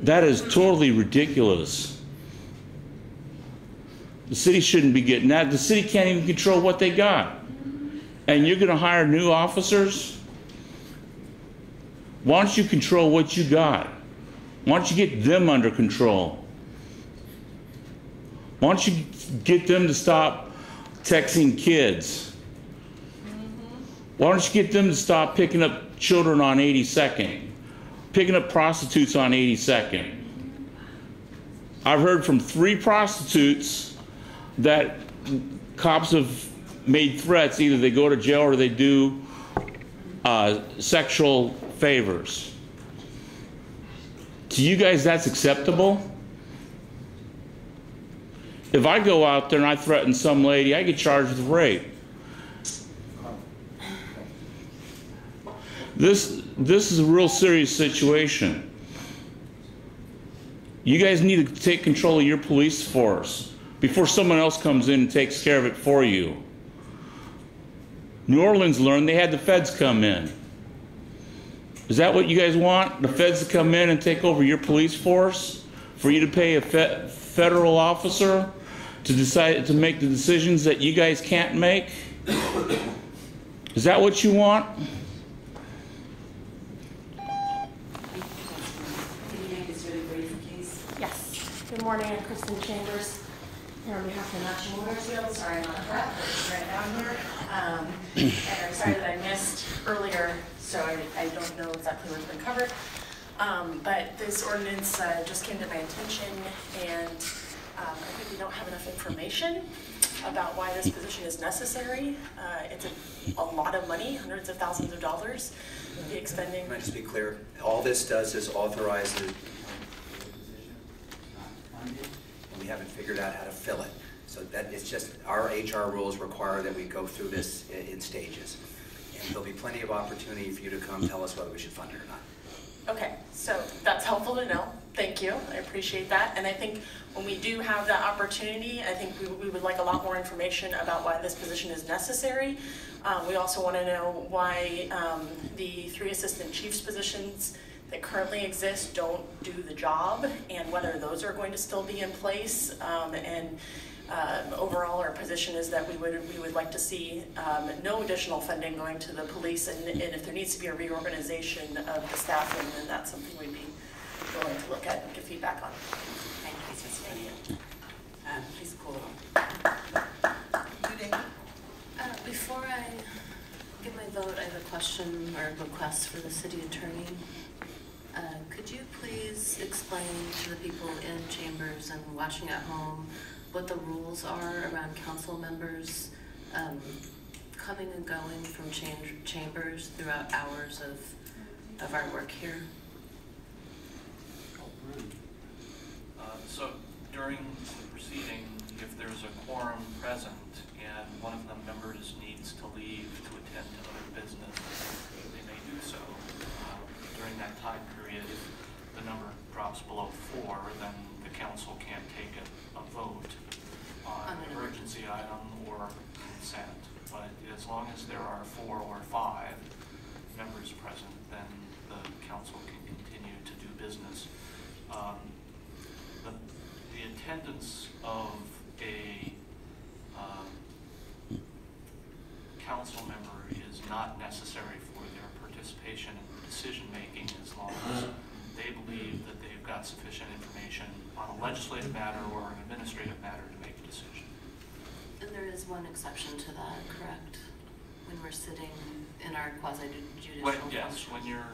That is totally ridiculous. The city shouldn't be getting that. The city can't even control what they got. And you're going to hire new officers? Why don't you control what you got? Why don't you get them under control? Why don't you get them to stop texting kids? Why don't you get them to stop picking up children on 82nd? Picking up prostitutes on 82nd. I've heard from 3 prostitutes that cops have made threats. Either they go to jail or they do sexual favors. To you guys, that's acceptable? If I go out there and I threaten some lady, I get charged with rape. This is a real serious situation. You guys need to take control of your police force before someone else comes in and takes care of it for you. New Orleans learned they had the feds come in. Is that what you guys want? The feds to come in and take over your police force? For you to pay a federal officer to decide to make the decisions that you guys can't make? Is that what you want? Good morning, I'm Kristen Chambers here on behalf of National Watersfield. Sorry I'm out of breath, right down here. And I'm sorry that I missed earlier, so I don't know exactly what's been covered. But this ordinance just came to my attention, and I think we don't have enough information about why this position is necessary. It's a lot of money, hundreds of thousands of dollars to be expending. Can I just be clear? All this does is authorize the and we haven't figured out how to fill it. So that it's just, our HR rules require that we go through this in stages. And there'll be plenty of opportunity for you to come tell us whether we should fund it or not. Okay, so that's helpful to know. Thank you, I appreciate that. And I think when we do have that opportunity, I think we would like a lot more information about why this position is necessary. We also want to know why the 3 assistant chiefs positions that currently exist don't do the job, and whether those are going to still be in place. Overall, our position is that we would like to see no additional funding going to the police, and if there needs to be a reorganization of the staffing, then that's something we'd be willing to look at and give feedback on. Thank you, Ms. Brilliant. Please call on. Before I give my vote, I have a question or a request for the city attorney. Could you please explain to the people in chambers and watching at home what the rules are around council members coming and going from chambers throughout hours of our work here? So during the proceeding, if there's a quorum present and one of the members needs to leave to attend to other business, they may do so. During that time period, if the number drops below 4, then the council can't take a vote on an emergency item or consent. But as long as there are 4 or 5 members present, then the council can continue to do business. The attendance of a council member is not necessary for their participation in decision making as long as they believe that they've got sufficient information on a legislative matter or an administrative matter to make a decision. And there is one exception to that, correct? When we're sitting in our quasi-judicial Yes, when you're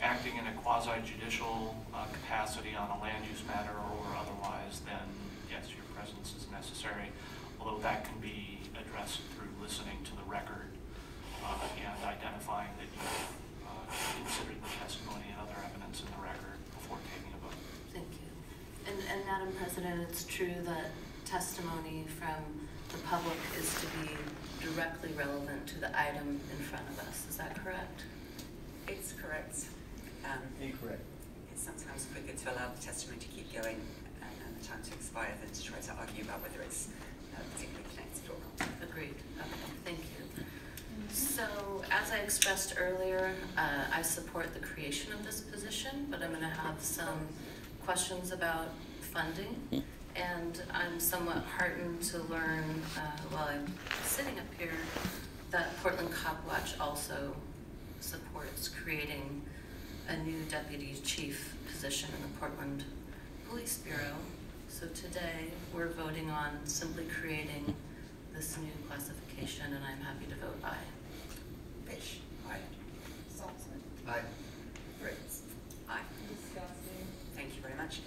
acting in a quasi-judicial capacity on a land use matter or otherwise, then yes, your presence is necessary, although that can be addressed through listening to the record and identifying that you've considered the testimony and other evidence in the record before taking a vote. Thank you. And Madam President, it's true that testimony from the public is to be directly relevant to the item in front of us. Is that correct? It's correct. Incorrect. It's sometimes quicker to allow the testimony to keep going and the time to expire than to try to argue about whether it's particularly connected or not. Agreed. Okay, thank you. So, as I expressed earlier, I support the creation of this position, but I'm going to have some questions about funding. And I'm somewhat heartened to learn, while I'm sitting up here, that Portland Cop Watch also supports creating a new deputy chief position in the Portland Police Bureau. So today, we're voting on simply creating this new classification, and I'm happy to vote aye. Fish. Aye. Salzman. Aye. Fritz. Aye. Thank you very much.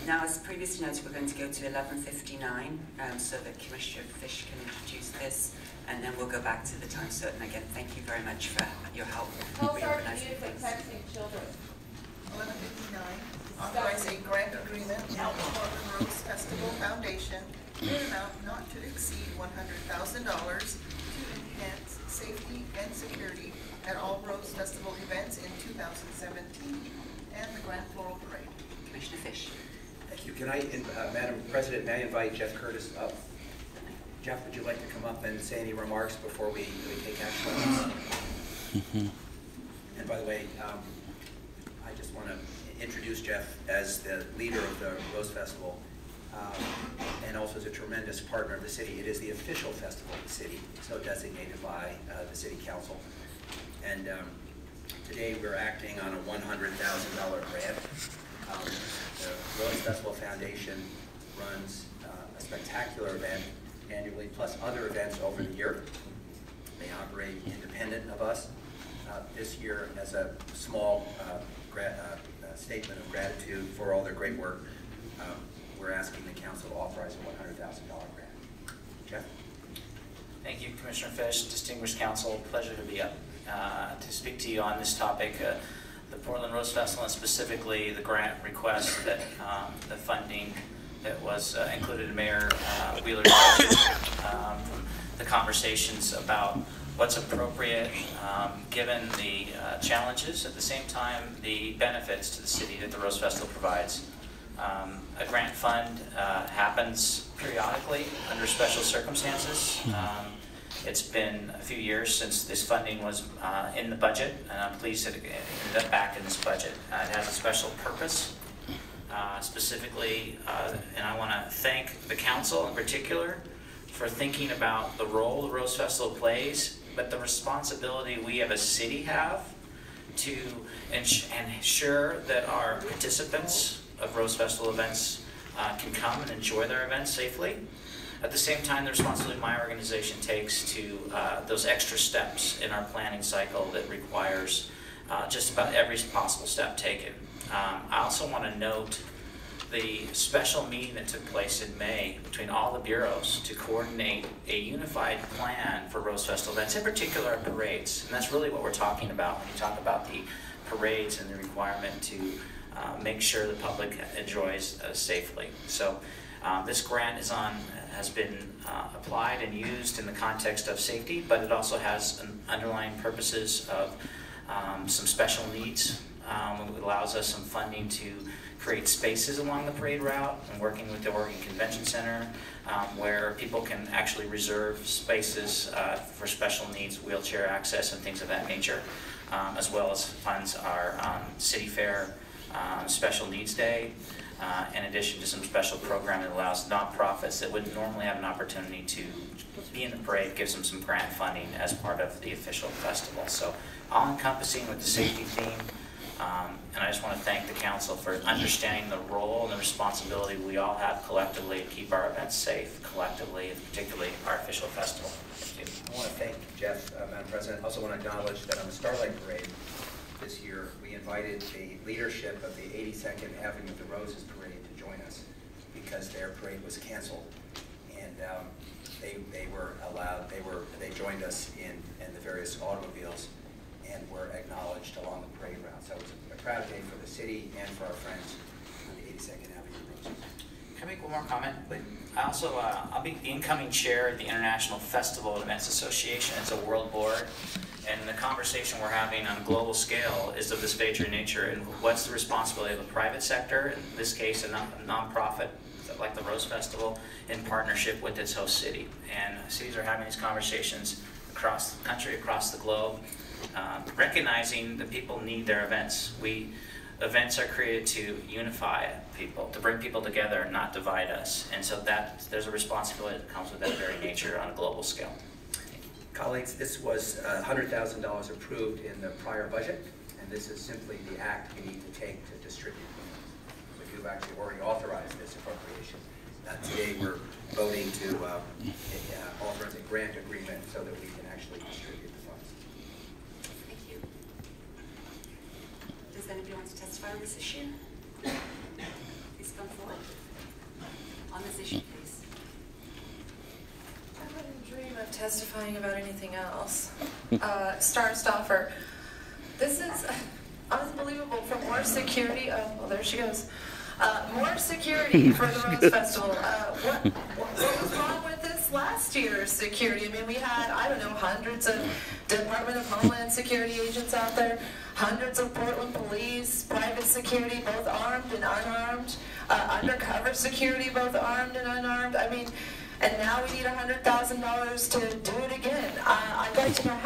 Now, as previously noted, we're going to go to 11:59, so that Commissioner Fish can introduce this, and then we'll go back to the time certain again. Thank you very much for your help reorganizing things. Texting children. 11:59, authorize a grant agreement with the Portland Rose Festival Foundation in an amount not to exceed $100,000 to enhance safety and security at all Rose Festival events in 2017 and the Grand Floral Parade. Commissioner Fish. Thank you. Can I, Madam President, may I invite Jeff Curtis up? Jeff, would you like to come up and say any remarks before we take action on this? And by the way, I just want to introduce Jeff as the leader of the Rose Festival, and also as a tremendous partner of the city. It is the official festival of the city, so designated by the city council. And today we're acting on a $100,000 grant. The Rose Festival Foundation runs a spectacular event annually, plus other events over the year. They operate independent of us. This year, as a small statement of gratitude for all their great work, we're asking the council to authorize a $100,000 grant. Jeff? Thank you, Commissioner Fish, distinguished council. Pleasure to be up to speak to you on this topic. The Portland Rose Festival, and specifically the grant request that the funding that was included in Mayor Wheeler's budget, from the conversations about what's appropriate given the challenges, at the same time the benefits to the city that the Rose Festival provides. A grant fund happens periodically under special circumstances. It's been a few years since this funding was in the budget, and I'm pleased that it ended up back in this budget. It has a special purpose, specifically, and I want to thank the council in particular for thinking about the role the Rose Festival plays, but the responsibility we as a city have to ensure that our participants of Rose Festival events can come and enjoy their events safely. At the same time, the responsibility my organization takes to those extra steps in our planning cycle that requires just about every possible step taken. I also want to note the special meeting that took place in May between all the bureaus to coordinate a unified plan for Rose Festival events, in particular our parades. And that's really what we're talking about when you talk about the parades and the requirement to make sure the public enjoys safely. So this grant has been applied and used in the context of safety, but it also has an underlying purposes of some special needs. It allows us some funding to create spaces along the parade route and working with the Oregon Convention Center where people can actually reserve spaces for special needs, wheelchair access and things of that nature, as well as funds our City Fair Special Needs Day, in addition to some special program that allows nonprofits that wouldn't normally have an opportunity to be in the parade, gives them some grant funding as part of the official festival. So all-encompassing with the safety theme, and I just want to thank the council for understanding the role and the responsibility we all have collectively to keep our events safe, collectively, and particularly our official festival. Thank you. I want to thank Jeff, Madam President. I also want to acknowledge that on the Starlight Parade this year, we invited the leadership of the 82nd Avenue of the Roses Parade to join us because their parade was canceled, and they were allowed. They joined us in the various automobiles and were acknowledged along the parade route. So it was a proud day for the city and for our friends on the 82nd Avenue of Roses. Can I make one more comment? I also, I'll be the incoming chair of the International Festival Events Association. It's a world board, and the conversation we're having on a global scale is of this major nature, and what's the responsibility of the private sector, in this case a nonprofit like the Rose Festival, in partnership with its host city. And cities are having these conversations across the country, across the globe, recognizing that people need their events. Events are created to unify people, to bring people together, not divide us. And so there's a responsibility that comes with that very nature on a global scale. Colleagues, this was $100,000 approved in the prior budget, and this is simply the act we need to take to distribute funds. So you've actually already authorized this appropriation. Today we're voting to authorize a grant agreement so that we can actually distribute the funds. Thank you. Does anybody want to testify on this issue? Please come forward. On this issue, please. I wouldn't dream of testifying about anything else. Star Stoffer, this is unbelievable. For more security, oh, well, there she goes. More security for the Rose Festival. What was wrong with this last year's security? I mean, we had, I don't know, hundreds of Department of Homeland Security agents out there, hundreds of Portland police, private security, both armed and unarmed, undercover security, both armed and unarmed. I mean, and now we need $100,000 to do it again. I'd like to know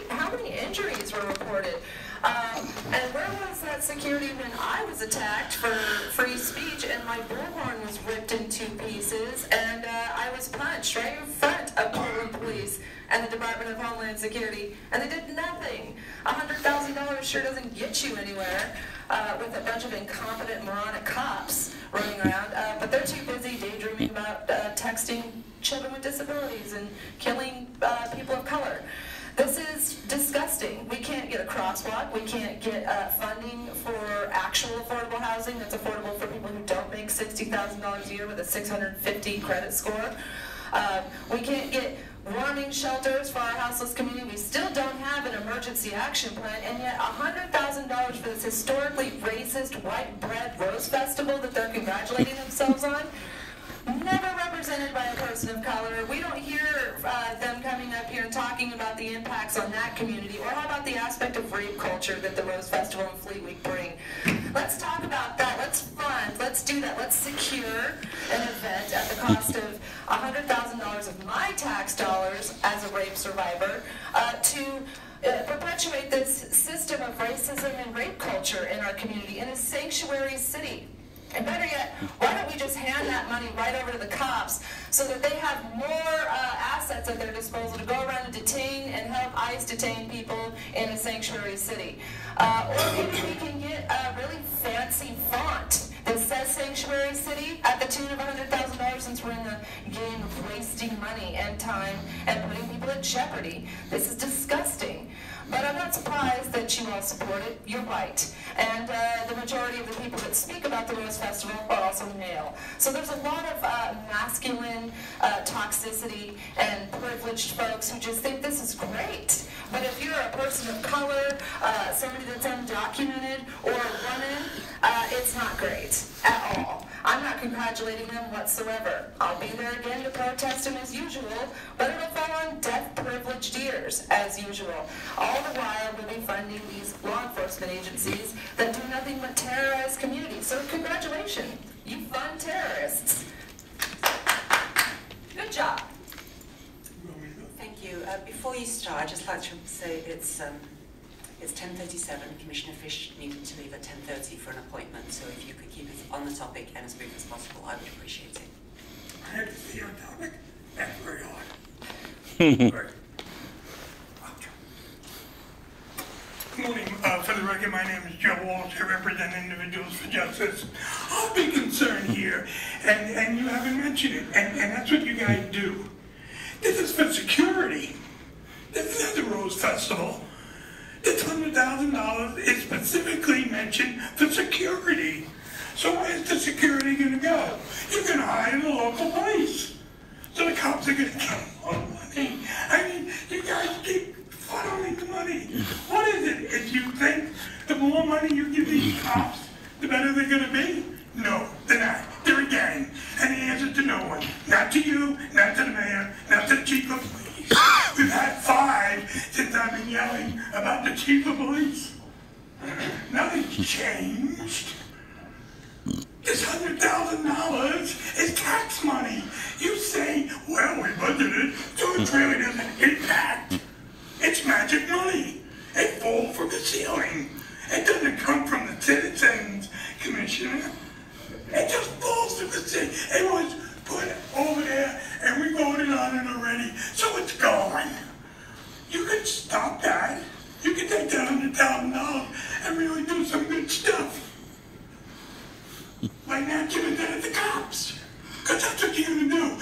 how many injuries were reported. And where was that security when I was attacked for free speech and my bullhorn was ripped in 2 pieces and I was punched right in front of Portland Police and the Department of Homeland Security, and they did nothing. $100,000 sure doesn't get you anywhere with a bunch of incompetent, moronic cops running around, but they're too busy daydreaming about texting children with disabilities and killing people of color. This is disgusting. We can't get a crosswalk. We can't get funding for actual affordable housing that's affordable for people who don't make $60,000 a year with a 650 credit score. We can't get warming shelters for our houseless community. We still don't have an emergency action plan, and yet $100,000 for this historically racist white bread rose festival that they're congratulating themselves on. Never represented by a person of color. We don't hear them coming up here and talking about the impacts on that community, or how about the aspect of rape culture that the Rose Festival and Fleet Week bring. Let's talk about that. Let's fund. Let's do that. Let's secure an event at the cost of $100,000 of my tax dollars as a rape survivor to perpetuate this system of racism and rape culture in our community in a sanctuary city. And better yet, why don't we just hand that money right over to the cops so that they have more assets at their disposal to go around and detain and help ICE detain people in a sanctuary city. Or maybe we can get a really fancy font that says sanctuary city at the tune of $100,000, since we're in the game of wasting money and time and putting people at jeopardy. This is disgusting. But I'm not surprised that you all support it. You're white. And the majority of the people that speak about the Rose Festival are also male. So there's a lot of masculine toxicity and privileged folks who just think this is great. But if you're a person of color, somebody that's undocumented, or a woman, it's not great at all. I'm not congratulating them whatsoever. I'll be there again to protest them as usual, but it'll fall on deaf-privileged ears as usual. All the while, we'll be funding these law enforcement agencies that do nothing but terrorize communities. So congratulations, you fund terrorists. Good job. Thank you. Before you start, I'd just like to say it's 10:37. Commissioner Fish needed to leave at 10:30 for an appointment, so if you could keep it on the topic and as brief as possible, I would appreciate it. I had to stay on topic. That's very odd. Right. Good morning. For the record, my name is Joe Walsh. I represent Individuals for Justice. I'll be concerned here, and you haven't mentioned it, and that's what you guys do. This is for security. This is the Rose Festival. This $100,000 is specifically mentioned for security. So where's the security going to go? You're going to hire the local police. So the cops are going to get more money. I mean, you guys keep funneling the money. What is it? If you think the more money you give these cops, the better they're going to be? No, they're not. They're a gang. And the answer to no one. Not to you, not to the mayor, not to the chief of police. We've had 5 since I've been yelling about the chief of police. Nothing's changed. This $100,000 is tax money. You say, well, we budgeted, so it really doesn't impact It's magic money. It falls from the ceiling. It doesn't come from the citizens, Commissioner. It just falls from the ceiling. It was put over there, and we voted on it already, so it's gone. You could stop that. You could take that $100,000 and really do some good stuff. Like not giving that to the cops. Because that's what you're going to do.